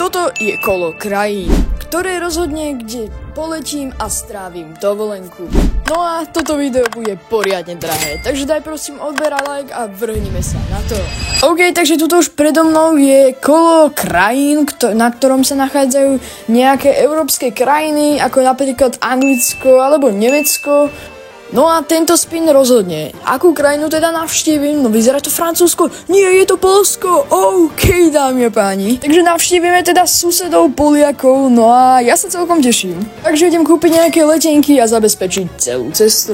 toto je kolo krajín, ktoré rozhodne, kde poletím a strávim dovolenku. No a toto video bude poriadne drahé, takže daj prosím odber a like a vrhnime sa na to. OK, takže tuto už predo mnou je kolo krajín, na ktorom sa nachádzajú nejaké európske krajiny, ako napríklad Anglicko alebo Nemecko. No a tento spin rozhodne. Akú krajinu teda navštívim? No vyzerá to Francúzsko. Nie, je to Poľsko. OK, dámy a páni. Takže navštívime teda susedov Poliakov. No a ja sa celkom teším. Takže idem kúpiť nejaké letenky a zabezpečiť celú cestu.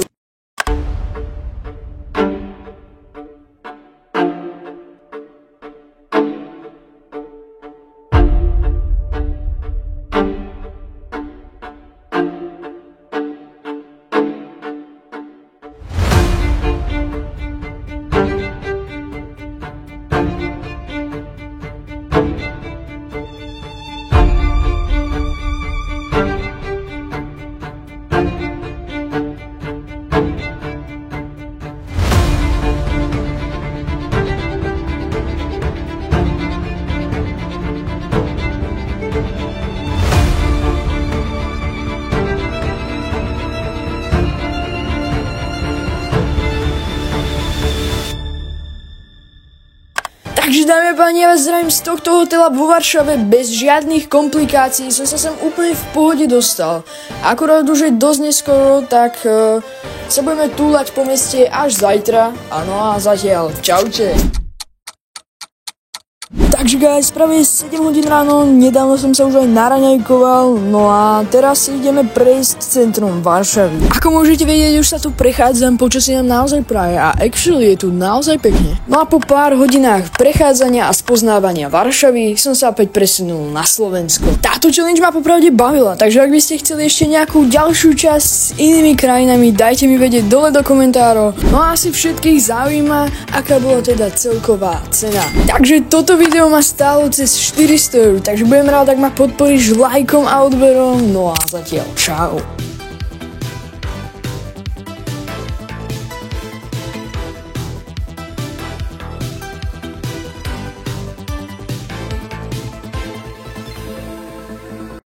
Takže dámy a páni, ja vás zdravím z tohto hotela vo Varšave bez žiadnych komplikácií, som sa sem úplne v pohode dostal. Akurát už je dosť neskoro, tak sa budeme túlať po meste až zajtra. Áno a zatiaľ, čaute. Takže guys, práve je 7 hodín ráno, nedávno som sa už aj naraňajkoval, no a teraz si ideme prejsť centrum Varšavy. Ako môžete vedieť, už sa tu prechádzam, počasie nám naozaj praje a actually je tu naozaj pekne. No a po pár hodinách prechádzania a spoznávania Varšavy som sa opäť presunul na Slovensko. Táto challenge ma popravde bavila, takže ak by ste chceli ešte nejakú ďalšiu časť s inými krajinami, dajte mi vedieť dole do komentárov. No a asi všetkých zaujíma, aká bola teda celková cena. Takže toto video ma stálo cez 400 €, takže budem rád, ak ma podporíš lajkom a odberom. No a zatiaľ čau.